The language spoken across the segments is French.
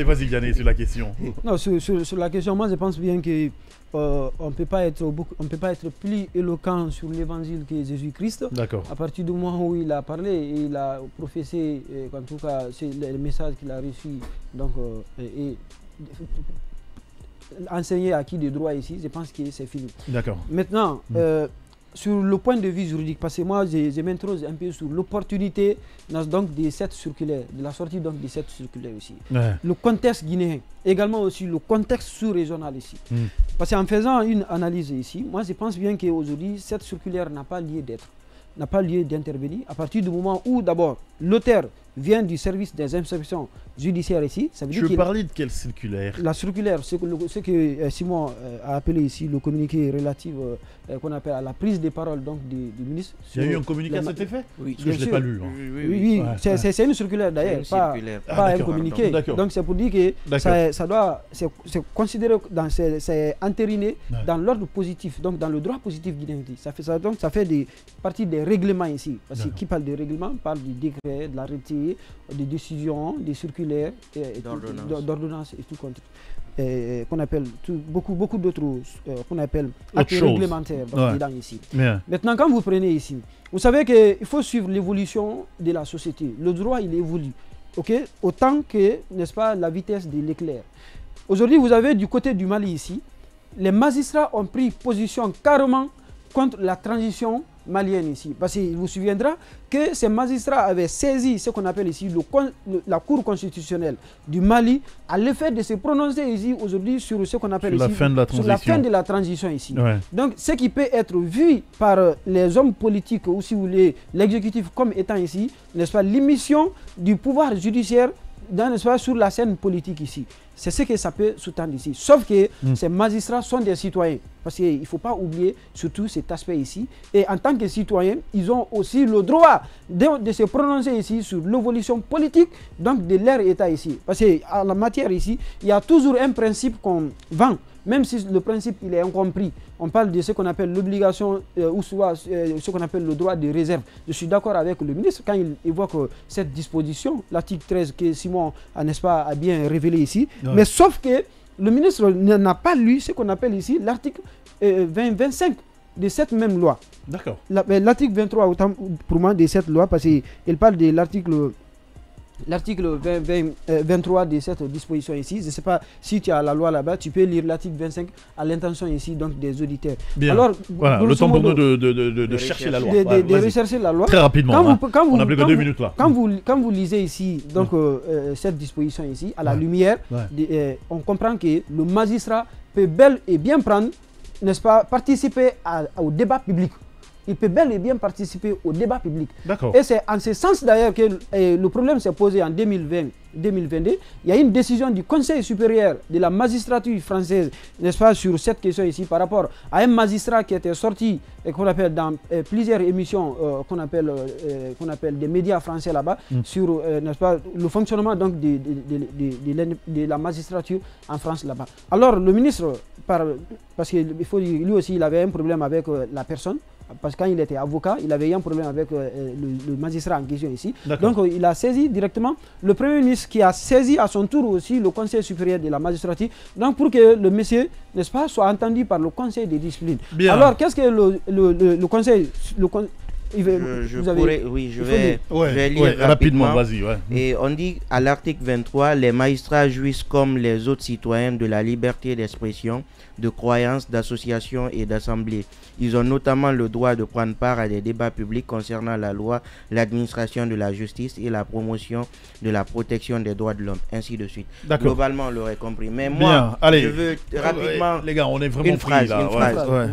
Allez, vas-y, Yanné, sur la question. Non, sur la question, moi je pense bien que on ne peut pas être plus éloquent sur l'évangile que Jésus-Christ. D'accord. À partir du moment où il a parlé et il a professé, en tout cas, c'est le message qu'il a reçu, donc, et enseigné à qui de droit ici, je pense que c'est fini. D'accord. Maintenant, sur le point de vue juridique, parce que moi je m'interroge un peu sur l'opportunité donc de cette circulaire, de la sortie donc de cette circulaire ici. Ouais. Le contexte guinéen, également aussi le contexte sous-régional ici. Parce qu'en faisant une analyse ici, moi je pense bien qu'aujourd'hui cette circulaire n'a pas lieu d'être, n'a pas lieu d'intervenir à partir du moment où d'abord l'auteur vient du service des inspections judiciaires ici. Ça veut dire tu veux parler de quelle circulaire? La circulaire, ce que Simon a appelé ici le communiqué relatif qu'on appelle à la prise de parole donc, du ministre. Il y a eu un communiqué à cet effet? Oui, parce que je ne l'ai pas lu. Hein. Oui, ouais. C'est une circulaire d'ailleurs, pas un communiqué. Donc c'est pour dire que ça doit, c'est considéré, c'est entériné dans l'ordre positif, donc dans le droit positif guinéen. Donc ça fait partie des règlements ici. Parce que qui parle de règlement parle du décret, de l'arrêté, des décisions, des circulaires, d'ordonnances et tout contre. Qu'on appelle beaucoup d'autres qu'on appelle actes réglementaires dedans ici. Maintenant, quand vous prenez ici, vous savez qu'il faut suivre l'évolution de la société. Le droit, il évolue, autant que, n'est-ce pas, la vitesse de l'éclair. Aujourd'hui, vous avez du côté du Mali ici, les magistrats ont pris position carrément contre la transition malienne ici. Parce qu'il vous souviendra que ces magistrats avaient saisi ce qu'on appelle ici la Cour constitutionnelle du Mali à l'effet de se prononcer ici aujourd'hui sur ce qu'on appelle ici sur la fin de la transition ici. Ouais. Donc ce qui peut être vu par les hommes politiques ou si vous voulez l'exécutif comme étant ici, n'est-ce pas, l'émission du pouvoir judiciaire sur la scène politique ici. C'est ce que ça peut sous-tendre ici. Sauf que ces magistrats sont des citoyens. Parce qu'il ne faut pas oublier surtout cet aspect ici. Et en tant que citoyens, ils ont aussi le droit de se prononcer ici sur l'évolution politique donc de leur État ici. Parce qu'en la matière ici, il y a toujours un principe qu'on vend. Même si le principe il est incompris, on parle de ce qu'on appelle l'obligation ou soit ce qu'on appelle le droit de réserve. Je suis d'accord avec le ministre quand il évoque cette disposition, l'article 13 que Simon n'est-ce pas, a bien révélé ici. Ouais. Mais sauf que le ministre n'a pas lu ce qu'on appelle ici l'article 25 de cette même loi. D'accord. L'article 23 autant pour moi de cette loi parce qu'il parle de l'article 23 de cette disposition ici. Je ne sais pas si tu as la loi là-bas, tu peux lire l'article 25 à l'intention ici donc des auditeurs. Bien. Alors, voilà, le temps pour nous de chercher la loi. De rechercher la loi. Très rapidement. On n'a plus que 2 minutes là. Quand vous lisez ici donc, cette disposition ici, à la lumière, on comprend que le magistrat peut bel et bien prendre, n'est-ce pas, participer au débat public. Il peut bel et bien participer au débat public. Et c'est en ce sens d'ailleurs que le problème s'est posé en 2020-2022. Il y a une décision du Conseil supérieur de la magistrature française, n'est-ce pas, sur cette question ici, par rapport à un magistrat qui était sorti, qu'on appelle dans plusieurs émissions qu'on appelle des médias français là-bas, sur n'est-ce pas, le fonctionnement donc de la magistrature en France là-bas. Alors le ministre, parce que lui aussi il avait un problème avec la personne, parce que quand il était avocat, il avait eu un problème avec le magistrat en question ici. Donc il a saisi directement le Premier ministre qui a saisi à son tour aussi le Conseil supérieur de la magistrature, donc pour que le monsieur, n'est-ce pas, soit entendu par le Conseil de discipline. Bien. Alors qu'est-ce que le Conseil... je vais lire rapidement. Vas-y. Et on dit à l'article 23, les magistrats jouissent comme les autres citoyens de la liberté d'expression, de croyance, d'association et d'assemblée. Ils ont notamment le droit de prendre part à des débats publics concernant la loi, l'administration de la justice et la promotion de la protection des droits de l'homme, ainsi de suite. Globalement, on l'aurait compris. Mais moi, je veux rapidement les gars, on est vraiment une phrase.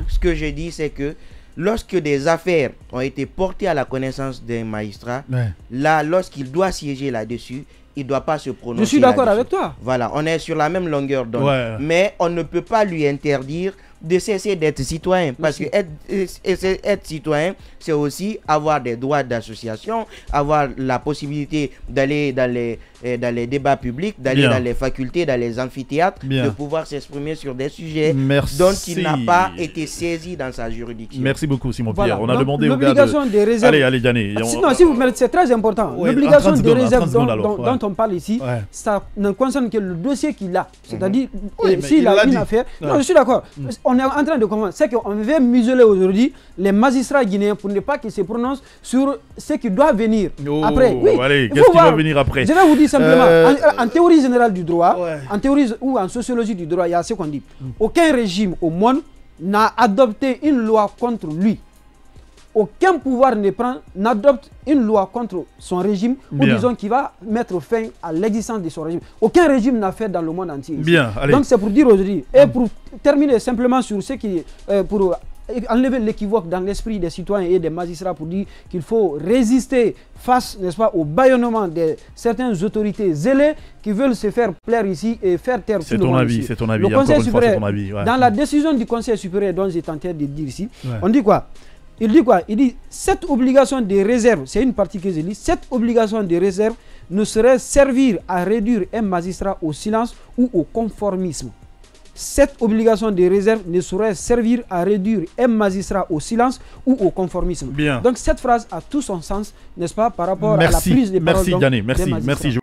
Ce que j'ai dit, c'est que lorsque des affaires ont été portées à la connaissance d'un magistrat, là, lorsqu'il doit siéger là-dessus, il ne doit pas se prononcer. Je suis d'accord avec toi. Voilà, on est sur la même longueur d'onde. Mais on ne peut pas lui interdire de cesser d'être citoyen. Parce que être citoyen, c'est aussi avoir des droits d'association, avoir la possibilité d'aller dans les débats publics, d'aller dans les facultés, dans les amphithéâtres, de pouvoir s'exprimer sur des sujets dont il n'a pas été saisi dans sa juridiction. Merci beaucoup, Simon Pierre. On a demandé l'obligation des réserves. Allez, Diané. Sinon, si vous permettez, c'est très important. L'obligation des réserves dont on parle ici, ça ne concerne que le dossier qu'il a. C'est-à-dire, s'il a une affaire. Non, je suis d'accord. On est en train de comprendre. C'est qu'on veut museler aujourd'hui les magistrats guinéens pour ne pas qu'ils se prononcent sur ce qui doit venir après. Oui, qu'est-ce qui va venir après? Je vais vous dire simplement, en théorie générale du droit, en théorie ou en sociologie du droit, il y a ce qu'on dit. Aucun régime au monde n'a adopté une loi contre lui. Aucun pouvoir n'adopte une loi contre son régime ou disons qui va mettre fin à l'existence de son régime. Aucun régime n'a fait dans le monde entier. Donc c'est pour dire aujourd'hui, et pour terminer simplement sur ce qui pour enlever l'équivoque dans l'esprit des citoyens et des magistrats pour dire qu'il faut résister face, n'est-ce pas, au bâillonnement de certaines autorités zélées qui veulent se faire plaire ici et faire taire tout le monde ici. C'est ton avis, le Conseil supérieur, dans la décision du Conseil supérieur dont j'ai tenté de dire ici, on dit quoi? Il dit quoi? Il dit cette obligation de réserve, c'est une partie que j'ai dit, cette obligation de réserve ne saurait servir à réduire un magistrat au silence ou au conformisme. Cette obligation de réserve ne saurait servir à réduire un magistrat au silence ou au conformisme. Donc cette phrase a tout son sens, n'est-ce pas, par rapport à la prise de parole. Merci, Diané, merci.